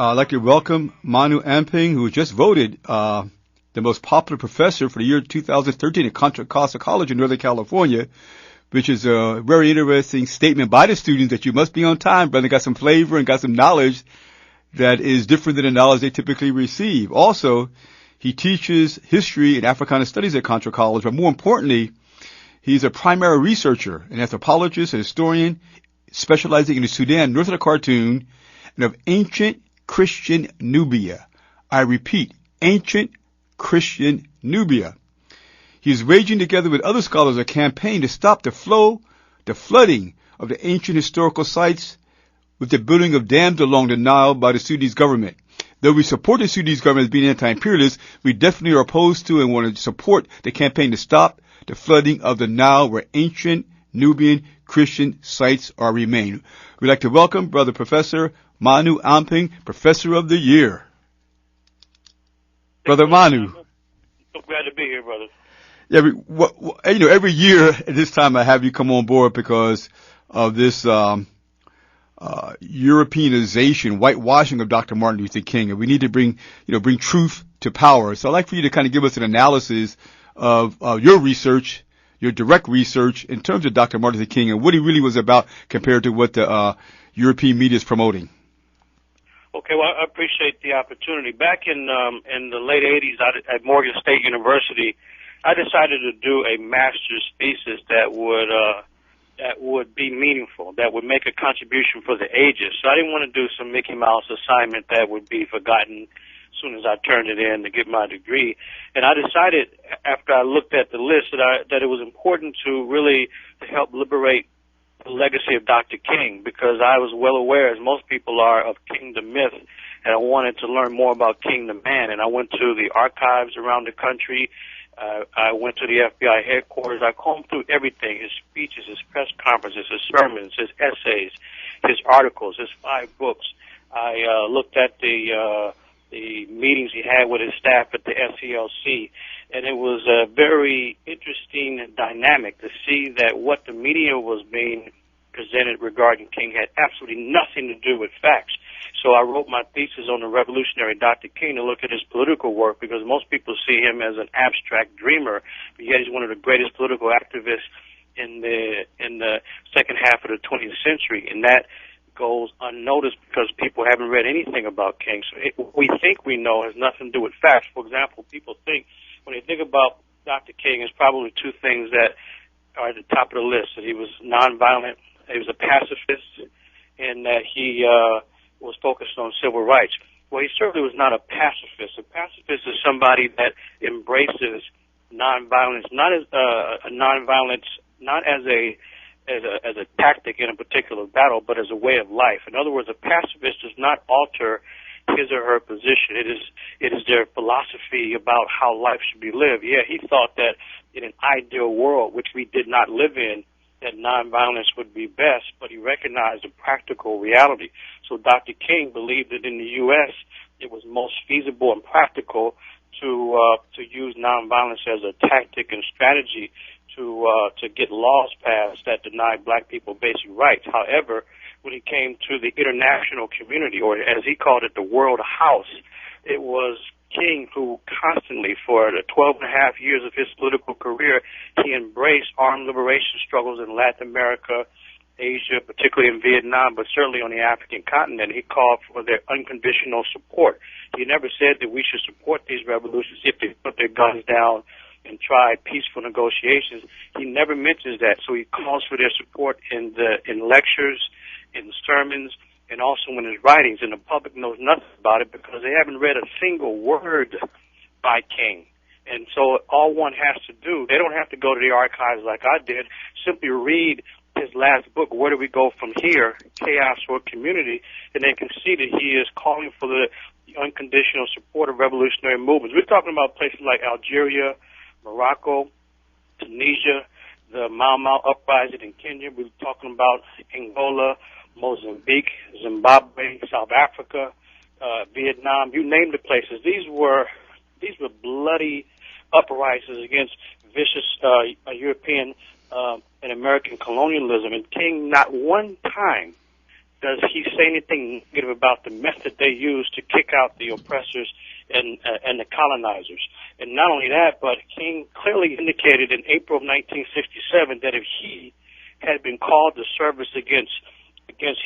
I'd like to welcome Manu Ampim, who was just voted the most popular professor for the year 2013 at Contra Costa College in Northern California, which is a very interesting statement by the students that you must be on time, brother. Got some flavor and got some knowledge that is different than the knowledge they typically receive. Also, he teaches history and Africana studies at Contra College, but more importantly, he's a primary researcher, an anthropologist, a historian, specializing in the Sudan, north of the Khartoum, and of ancient Christian Nubia. I repeat, ancient Christian Nubia. He is waging together with other scholars a campaign to stop the flooding of the ancient historical sites with the building of dams along the Nile by the Sudanese government. Though we support the Sudanese government as being anti-imperialist, we definitely are opposed to and want to support the campaign to stop the flooding of the Nile where ancient Nubian Christian sites are remain. We'd like to welcome Brother Professor Manu Ampim, Professor of the Year. Brother Manu. So glad to be here, brother. Yeah, every year at this time I have you come on board because of this Europeanization, whitewashing of Dr. Martin Luther King, and we need to bring truth to power. So I'd like for you to kind of give us an analysis of your research, your direct research in terms of Dr. Martin Luther King and what he really was about compared to what the European media is promoting. Okay, well, I appreciate the opportunity. Back in the late 80s at Morgan State University, I decided to do a master's thesis that would be meaningful, that would make a contribution for the ages. So I didn't want to do some Mickey Mouse assignment that would be forgotten as soon as I turned it in to get my degree. And I decided, after I looked at the list, that it was important to really help liberate the legacy of Dr. King, because I was well aware, as most people are, of King the myth, and I wanted to learn more about King the man. And I went to the archives around the country. I went to the FBI headquarters. I combed through everything, his speeches, his press conferences, his sermons, his essays, his articles, his 5 books. I looked at the meetings he had with his staff at the SCLC, and it was a very interesting dynamic to see that what the media was being presented regarding King had absolutely nothing to do with facts. So I wrote my thesis on the revolutionary Dr. King to look at his political work, because most people see him as an abstract dreamer, but yet he's one of the greatest political activists in the second half of the 20th century, and that goes unnoticed because people haven't read anything about King. So what we think we know has nothing to do with facts. For example, people think, when they think about Dr. King, there's probably 2 things that are at the top of the list: that he was nonviolent, he was a pacifist, and that he was focused on civil rights. Well, he certainly was not a pacifist. A pacifist is somebody that embraces nonviolence, not as a tactic in a particular battle, but as a way of life. In other words, a pacifist does not alter his or her position. It is their philosophy about how life should be lived. Yeah, he thought that in an ideal world, which we did not live in, that nonviolence would be best, but he recognized the practical reality. So Dr. King believed that in the U.S. it was most feasible and practical to use nonviolence as a tactic and strategy to get laws passed that denied black people basic rights. However, when he came to the international community, or as he called it, the world house, it was King who constantly, for the 12 and a half years of his political career, he embraced armed liberation struggles in Latin America, Asia, particularly in Vietnam, but certainly on the African continent. He called for their unconditional support. He never said that we should support these revolutions if they put their guns down and try peaceful negotiations. He never mentions that, so he calls for their support in lectures, in sermons, and also in his writings. And the public knows nothing about it because they haven't read a single word by King. And so all one has to do, they don't have to go to the archives like I did, simply read his last book, Where Do We Go From Here, Chaos or Community, and they can see that he is calling for the unconditional support of revolutionary movements. We're talking about places like Algeria, Morocco, Tunisia, the Mau Mau uprising in Kenya. We're talking about Angola, Mozambique, Zimbabwe, South Africa, Vietnam, you name the places. These were bloody uprisings against vicious European and American colonialism. And King not one time does he say anything negative about the method they used to kick out the oppressors and the colonizers? And not only that, but King clearly indicated in April of 1967 that if he had been called to service against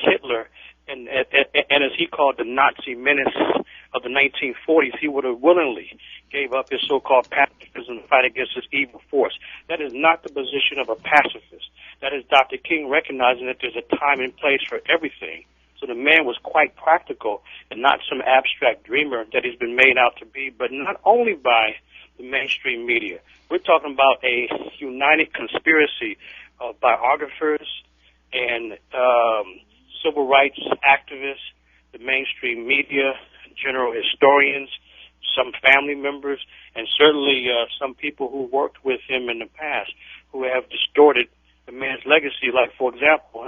Hitler and as he called the Nazi menace of the 1940s, he would have willingly gave up his so-called pacifism to fight against this evil force. That is not the position of a pacifist. That is Dr. King recognizing that there's a time and place for everything. So the man was quite practical and not some abstract dreamer that he's been made out to be, but not only by the mainstream media. We're talking about a united conspiracy of biographers and civil rights activists, the mainstream media, general historians, some family members, and certainly some people who worked with him in the past who have distorted the man's legacy. Like, for example,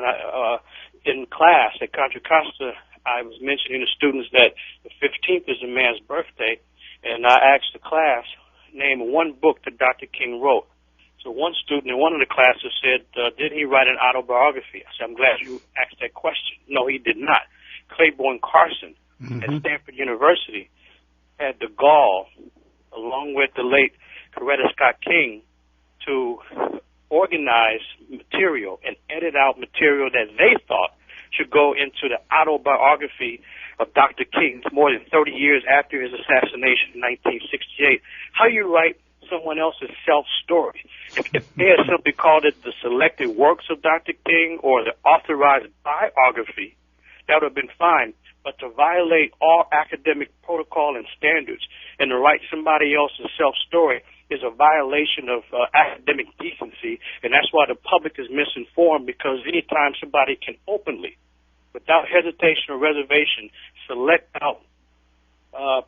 in class at Contra Costa, I was mentioning to students that the 15th is the man's birthday, and I asked the class, name one book that Dr. King wrote. So one student in one of the classes said, did he write an autobiography? I said, I'm glad you asked that question. No, he did not. Claiborne Carson at Stanford University had the gall, along with the late Coretta Scott King, to organize material and edit out material that they thought should go into the autobiography of Dr. King more than 30 years after his assassination in 1968. How you write someone else's self-story? If they had simply called it the selected works of Dr. King or the authorized biography, that would have been fine. But to violate all academic protocol and standards and to write somebody else's self-story is a violation of academic decency, and that's why the public is misinformed, because anytime somebody can openly, without hesitation or reservation, select out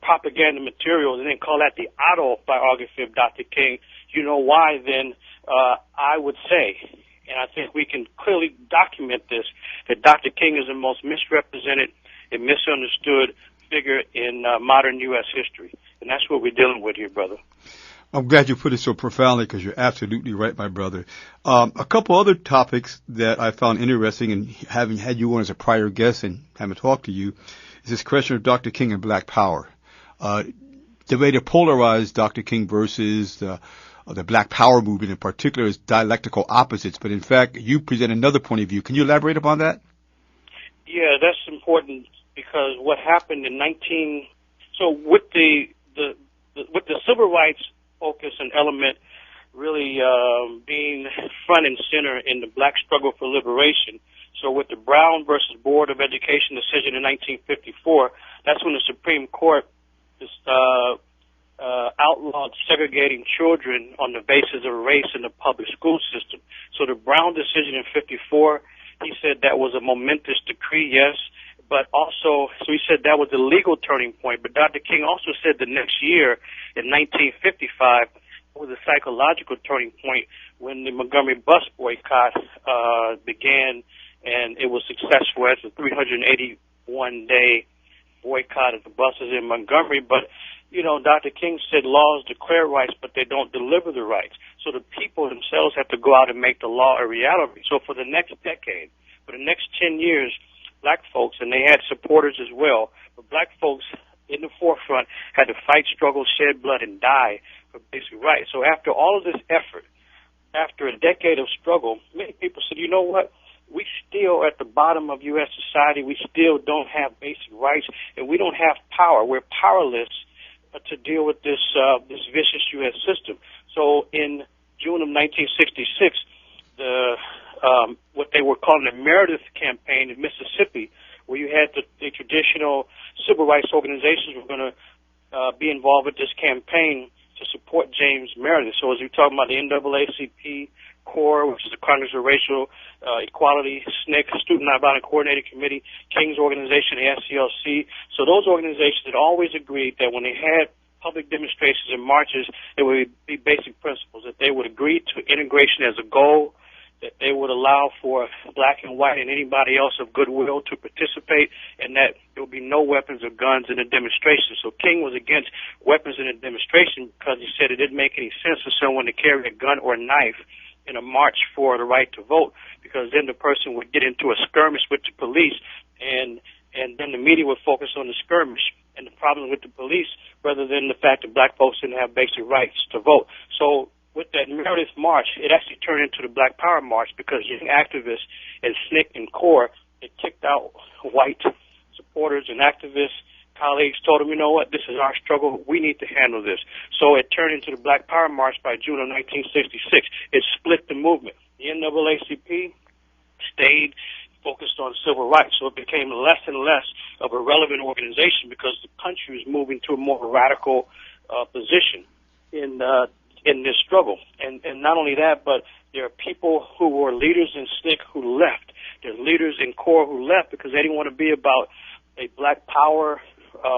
propaganda materials and then call that the autobiography of Dr. King, you know why then I would say, and I think we can clearly document this, that Dr. King is the most misrepresented and misunderstood figure in modern U.S. history. And that's what we're dealing with here, brother. I'm glad you put it so profoundly, because you're absolutely right, my brother. A couple other topics that I found interesting, and having had you on as a prior guest and having talked to you, is this question of Dr. King and Black Power. The way to polarize Dr. King versus the Black Power movement in particular is dialectical opposites, but in fact, you present another point of view. Can you elaborate upon that? Yeah, that's important, because what happened in with the civil rights focus and element really being front and center in the black struggle for liberation. So with the Brown versus Board of Education decision in 1954, that's when the Supreme Court outlawed segregating children on the basis of race in the public school system. So the Brown decision in 54, he said that was a momentous decree, yes, but also, so he said that was a legal turning point. But Dr. King also said the next year, in 1955, was a psychological turning point when the Montgomery bus boycott began, and it was successful as a 381-day boycott of the buses in Montgomery. But, you know, Dr. King said laws declare rights, but they don't deliver the rights. So the people themselves have to go out and make the law a reality. So for the next decade, for the next 10 years, black folks, and they had supporters as well, but black folks in the forefront had to fight, struggle, shed blood, and die for basic rights. So after all of this effort, after a decade of struggle, many people said, you know what? We still at the bottom of U.S. society. We still don't have basic rights, and we don't have power. We're powerless to deal with this vicious U.S. system. So in June of 1966, what they were calling the Meredith campaign in Mississippi, where you had the traditional civil rights organizations were going to be involved with this campaign to support James Meredith. So as we talk about the NAACP, CORE, which is the Congress of Racial Equality, SNCC, Student Nonviolent Coordinating Committee, King's organization, the SCLC. So those organizations had always agreed that when they had public demonstrations and marches, there would be basic principles, that they would agree to integration as a goal, that they would allow for black and white and anybody else of goodwill to participate, and that there would be no weapons or guns in the demonstration. So King was against weapons in a demonstration because he said it didn't make any sense for someone to carry a gun or a knife in a march for the right to vote, because then the person would get into a skirmish with the police and then the media would focus on the skirmish and the problem with the police rather than the fact that black folks didn't have basic rights to vote. So with that Meredith March, it actually turned into the Black Power March because young activists and SNCC and CORE, they kicked out white supporters and activists. Colleagues told them, you know what, this is our struggle. We need to handle this. So it turned into the Black Power March by June of 1966. It split the movement. The NAACP stayed focused on civil rights, so it became less and less of a relevant organization because the country was moving to a more radical position in this struggle. And not only that, but there are people who were leaders in SNCC who left. There's leaders in CORE who left because they didn't want to be about a black power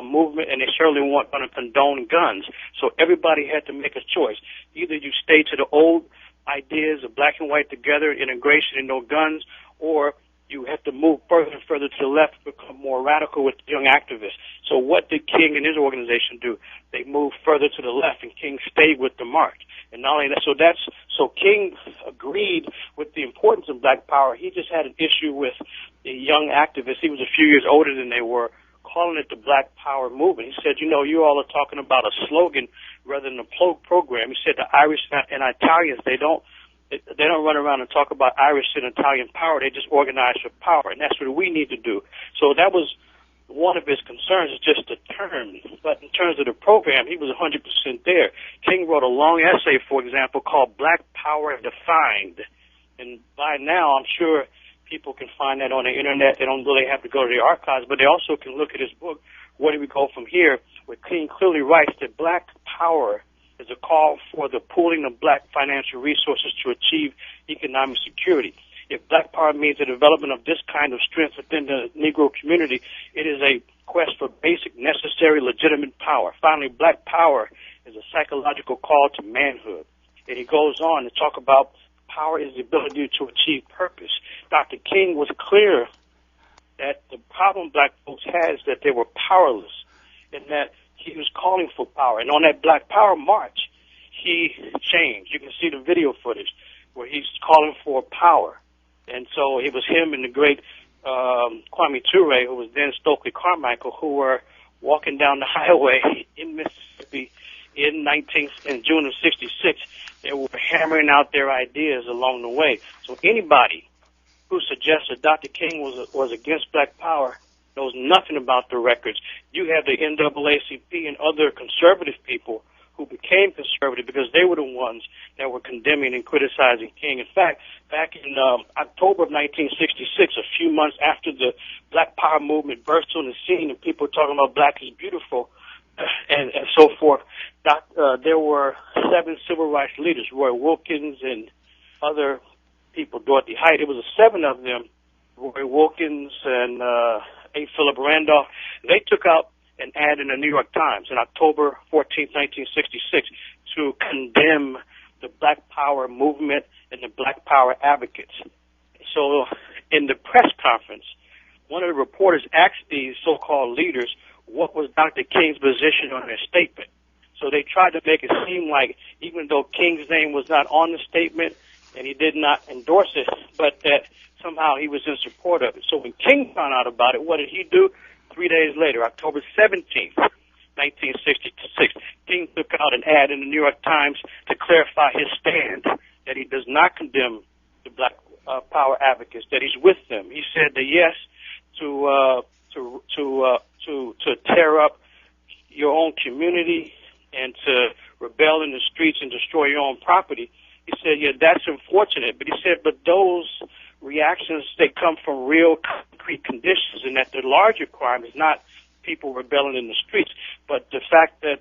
movement, and they certainly weren't going to condone guns. So everybody had to make a choice. Either you stay to the old ideas of black and white together, integration and no guns, or you have to move further and further to the left, become more radical with young activists. So what did King and his organization do? They moved further to the left, and King stayed with the march. And not only that, so King agreed with the importance of black power. He just had an issue with the young activists. He was a few years older than they were, calling it the Black Power Movement. He said, you know, you all are talking about a slogan rather than a program. He said the Irish and Italians, they don't run around and talk about Irish and Italian power. They just organize for power, and that's what we need to do. So that was one of his concerns, is just the term. But in terms of the program, he was 100% there. King wrote a long essay, for example, called Black Power Defined. And by now, I'm sure people can find that on the internet. They don't really have to go to the archives, but they also can look at his book, Where Do We Go From Here, where King clearly writes that black power is a call for the pooling of black financial resources to achieve economic security. If black power means the development of this kind of strength within the Negro community, it is a quest for basic, necessary, legitimate power. Finally, black power is a psychological call to manhood. And he goes on to talk about power is the ability to achieve purpose. Dr. King was clear that the problem black folks had is that they were powerless, and that he was calling for power. And on that Black Power March, he changed. You can see the video footage where he's calling for power. And so it was him and the great Kwame Ture, who was then Stokely Carmichael, who were walking down the highway in Mississippi in June of '66. They were hammering out their ideas along the way. So anybody who suggests that Dr. King was against black power knows nothing about the records. You have the NAACP and other conservative people who became conservative because they were the ones that were condemning and criticizing King. In fact, back in October of 1966, a few months after the Black Power movement burst on the scene and people were talking about black is beautiful and so forth, there were 7 civil rights leaders, Roy Wilkins and other people, Dorothy Height. It was 7 of them, Roy Wilkins and A. Philip Randolph. They took out an ad in the New York Times on October 14, 1966, to condemn the Black Power movement and the Black Power advocates. So in the press conference, one of the reporters asked these so-called leaders what was Dr. King's position on their statement. So they tried to make it seem like even though King's name was not on the statement and he did not endorse it, but that somehow he was in support of it. So when King found out about it, what did he do? 3 days later, October 17th, 1966, King took out an ad in the New York Times to clarify his stand, that he does not condemn the Black Power advocates, that he's with them. He said that yes to tear up your own community and to rebel in the streets and destroy your own property. He said, yeah, that's unfortunate. But he said, but those reactions, they come from real concrete conditions, and that the larger crime is not people rebelling in the streets, but the fact that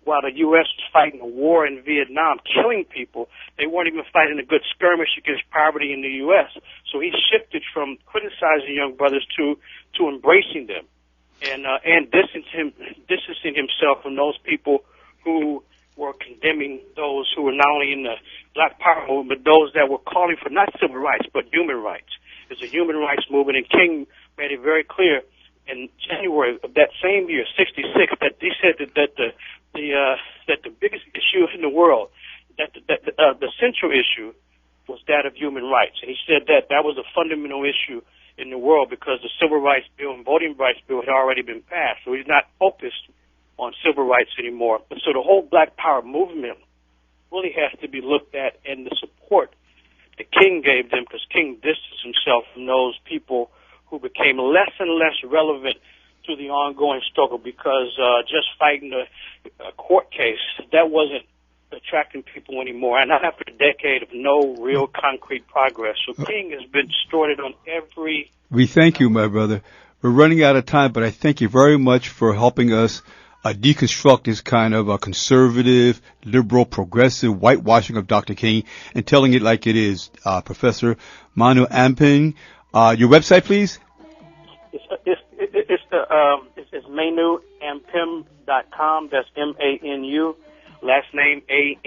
while the U.S. was fighting a war in Vietnam, killing people, they weren't even fighting a good skirmish against poverty in the U.S. So he shifted from criticizing young brothers to embracing them and distancing himself from those people who were condemning those who were not only in the Black Power movement, but those that were calling for not civil rights, but human rights. It's a human rights movement, and King made it very clear in January of that same year, '66, that he said that the biggest issue in the world, that the central issue was that of human rights. And he said that was a fundamental issue in the world because the Civil Rights Bill and Voting Rights Bill had already been passed. So he's not focused on civil rights anymore. And so the whole Black Power movement really has to be looked at and the support that King gave them, because King distanced himself from those people who became less and less relevant to the ongoing struggle because just fighting a court case, that wasn't attracting people anymore, and not after a decade of no real concrete progress. So King has been distorted on every... We thank you, my brother. We're running out of time, but I thank you very much for helping us deconstruct this kind of conservative, liberal, progressive whitewashing of Dr. King and telling it like it is. Professor Manu Ampim, your website, please? It's ManuAmpim.com. That's MANU. Last name A.